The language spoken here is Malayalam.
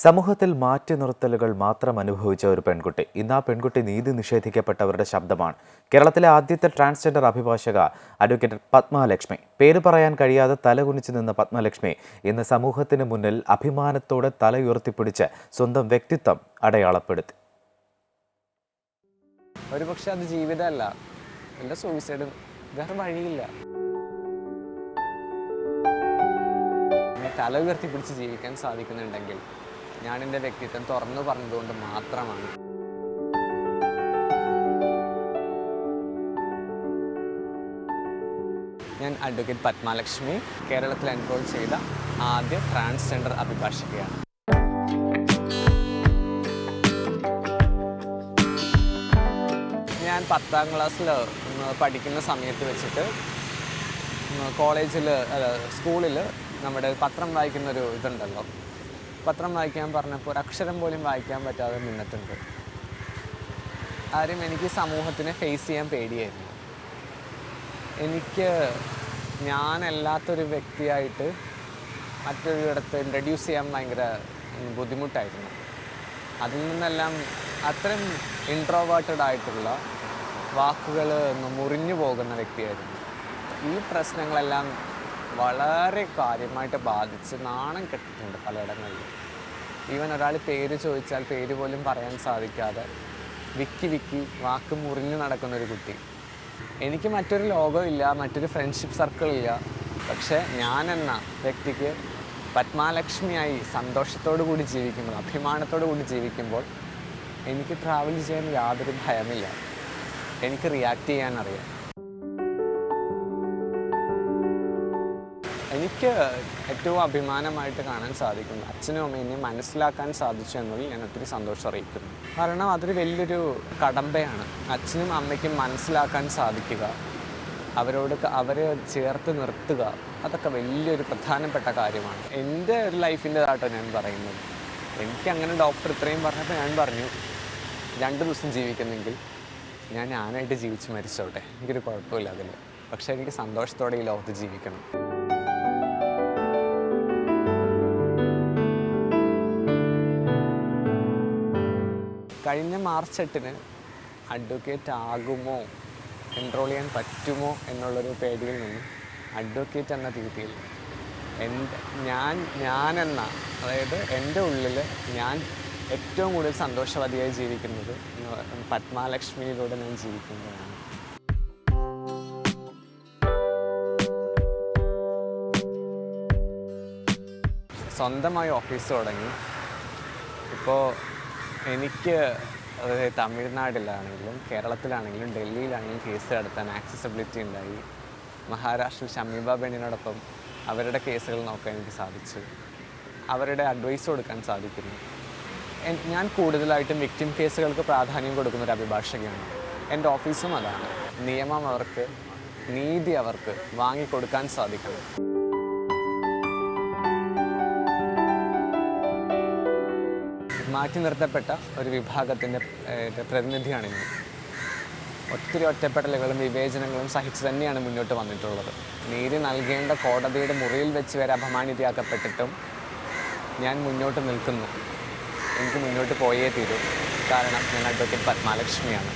സമൂഹത്തിൽ മാറ്റി നിർത്തലുകൾ മാത്രം അനുഭവിച്ച ഒരു പെൺകുട്ടി. ഇന്ന് ആ പെൺകുട്ടി നീതി നിഷേധിക്കപ്പെട്ടവരുടെ ശബ്ദമാണ്. കേരളത്തിലെ ആദ്യത്തെ ട്രാൻസ്ജെൻഡർ അഭിഭാഷക അഡ്വക്കേറ്റ് പത്മലക്ഷ്മി. പേര് പറയാൻ കഴിയാതെ തലകുനിച്ചു നിന്ന പത്മലക്ഷ്മി ഇന്ന് സമൂഹത്തിന് മുന്നിൽ അഭിമാനത്തോടെ തലയുയർത്തിപ്പിടിച്ച് സ്വന്തം വ്യക്തിത്വം അടയാളപ്പെടുത്തി. ഒരുപക്ഷെ അത് ജീവിതമല്ല, എൻ്റെ സൂയിസൈഡ്, വേറെ വഴിയില്ല. തല ഉയർത്തിപ്പിടിച്ച് ജീവിക്കാൻ സാധിക്കുന്നുണ്ടെങ്കിൽ ഞാൻ എൻ്റെ വ്യക്തിത്വം തുറന്നു പറഞ്ഞതുകൊണ്ട് മാത്രമാണ്. ഞാൻ അഡ്വക്കേറ്റ് പത്മലക്ഷ്മി, കേരളത്തിൽ എൻറോൾ ചെയ്ത ആദ്യ ട്രാൻസ്ജെൻഡർ അഭിഭാഷകയാണ്. ഞാൻ 10ാം ക്ലാസ്സിൽ പഠിക്കുന്ന സമയത്ത് വെച്ചിട്ട് സ്കൂളിൽ നമ്മുടെ പത്രം വായിക്കുന്നൊരു ഇതുണ്ടല്ലോ, പത്രം വായിക്കാൻ പറഞ്ഞപ്പോൾ ഒരക്ഷരം പോലും വായിക്കാൻ പറ്റാതെ നിന്നിട്ടുണ്ട്. ആരും എനിക്ക് സമൂഹത്തിനെ ഫേസ് ചെയ്യാൻ പേടിയായിരുന്നു. എനിക്ക് ഞാനല്ലാത്തൊരു വ്യക്തിയായിട്ട് മറ്റൊരിടത്ത് ഇൻട്രഡ്യൂസ് ചെയ്യാൻ ഭയങ്കര ബുദ്ധിമുട്ടായിരുന്നു. അതിൽ നിന്നെല്ലാം അത്തരം ഇൻട്രോവേർട്ടഡ് ആയിട്ടുള്ള വാക്കുകൾ മുറിഞ്ഞു പോകുന്ന വ്യക്തിയായിരുന്നു. ഈ പ്രശ്നങ്ങളെല്ലാം വളരെ കാര്യമായിട്ട് ബാധിച്ച് നാണം കെട്ടിട്ടുണ്ട് പലയിടങ്ങളിൽ. ഈവൻ ഒരാൾ പേര് ചോദിച്ചാൽ പേര് പോലും പറയാൻ സാധിക്കാതെ വിക്കി വാക്ക് മുറിഞ്ഞു നടക്കുന്നൊരു കുട്ടി. എനിക്ക് മറ്റൊരു ലോകമില്ല, മറ്റൊരു ഫ്രണ്ട്ഷിപ്പ് സർക്കിളില്ല. പക്ഷേ ഞാനെന്ന വ്യക്തിക്ക് പത്മലക്ഷ്മിയായി സന്തോഷത്തോടു കൂടി ജീവിക്കുമ്പോൾ, അഭിമാനത്തോടു കൂടി ജീവിക്കുമ്പോൾ എനിക്ക് ട്രാവൽ ചെയ്യാൻ യാതൊരു ഭയമില്ല. എനിക്ക് റിയാക്ട് ചെയ്യാൻ അറിയാം. എനിക്ക് ഏറ്റവും അഭിമാനമായിട്ട് കാണാൻ സാധിക്കുന്നു അച്ഛനും അമ്മേനെ മനസ്സിലാക്കാൻ സാധിച്ചു എന്നതിൽ ഞാൻ ഒത്തിരി സന്തോഷം അറിയിക്കുന്നു. കാരണം അതൊരു വലിയൊരു കടമ്പയാണ്. അച്ഛനും അമ്മയ്ക്കും മനസ്സിലാക്കാൻ സാധിക്കുക, അവരെ ചേർത്ത് നിർത്തുക, അതൊക്കെ വലിയൊരു പ്രധാനപ്പെട്ട കാര്യമാണ്. എൻ്റെ ഒരു ലൈഫിൻ്റെതായിട്ടോ ഞാൻ പറയുന്നത്. എനിക്കങ്ങനെ ഡോക്ടർ ഇത്രയും പറഞ്ഞപ്പോൾ ഞാൻ പറഞ്ഞു, 2 ദിവസം ജീവിക്കുന്നെങ്കിൽ ഞാൻ ഞാനായിട്ട് ജീവിച്ച് മരിച്ചോട്ടെ, എനിക്കൊരു കുഴപ്പമില്ല അതിൽ. പക്ഷേ എനിക്ക് സന്തോഷത്തോടെ ഈ ലോകത്ത് ജീവിക്കണം. കഴിഞ്ഞ മാർച്ച് 8-ന് അഡ്വക്കേറ്റ് ആകുമോ, എൻറോൾ ചെയ്യാൻ പറ്റുമോ എന്നുള്ളൊരു പേടിയിൽ നിന്ന് അഡ്വക്കേറ്റ് എന്ന രീതിയിൽ ഞാനെന്ന, അതായത് എൻ്റെ ഉള്ളിൽ ഞാൻ ഏറ്റവും കൂടുതൽ സന്തോഷവതിയായി ജീവിക്കുന്നത് പത്മലക്ഷ്മിയിലൂടെ ഞാൻ ജീവിക്കുന്നതാണ്. സ്വന്തമായി ഓഫീസ് തുടങ്ങി. ഇപ്പോൾ എനിക്ക് തമിഴ്നാട്ടിലാണെങ്കിലും കേരളത്തിലാണെങ്കിലും ഡൽഹിയിലാണെങ്കിലും കേസ് നടത്താൻ ആക്സസിബിലിറ്റി ഉണ്ടായി. മഹാരാഷ്ട്രയിൽ ഷമീബ ബെന്നിനോടൊപ്പം അവരുടെ കേസുകൾ നോക്കാൻ എനിക്ക് സാധിച്ചു. അവരുടെ അഡ്വൈസ് കൊടുക്കാൻ സാധിക്കുന്നു. ഞാൻ കൂടുതലായിട്ടും വിക്ടിം കേസുകൾക്ക് പ്രാധാന്യം കൊടുക്കുന്നൊരു അഭിഭാഷകയാണ്. എൻ്റെ ഓഫീസും അതാണ്. നിയമം അവർക്ക്, നീതി അവർക്ക് വാങ്ങിക്കൊടുക്കാൻ സാധിക്കണം. മാറ്റി നിർത്തപ്പെട്ട ഒരു വിഭാഗത്തിൻ്റെ പ്രതിനിധിയാണിന്ന്. ഒത്തിരി ഒറ്റപ്പെടലുകളും വിവേചനങ്ങളും സഹിച്ച് തന്നെയാണ് മുന്നോട്ട് വന്നിട്ടുള്ളത്. നീതി നൽകേണ്ട കോടതിയുടെ മുറിയിൽ വെച്ച് വരെ അപമാനിതയാക്കപ്പെട്ടിട്ടും ഞാൻ മുന്നോട്ട് നിൽക്കുന്നു. എനിക്ക് മുന്നോട്ട് പോയേ തീരൂ. കാരണം ഞാൻ അഡ്വക്കേറ്റ് പത്മലക്ഷ്മിയാണ്.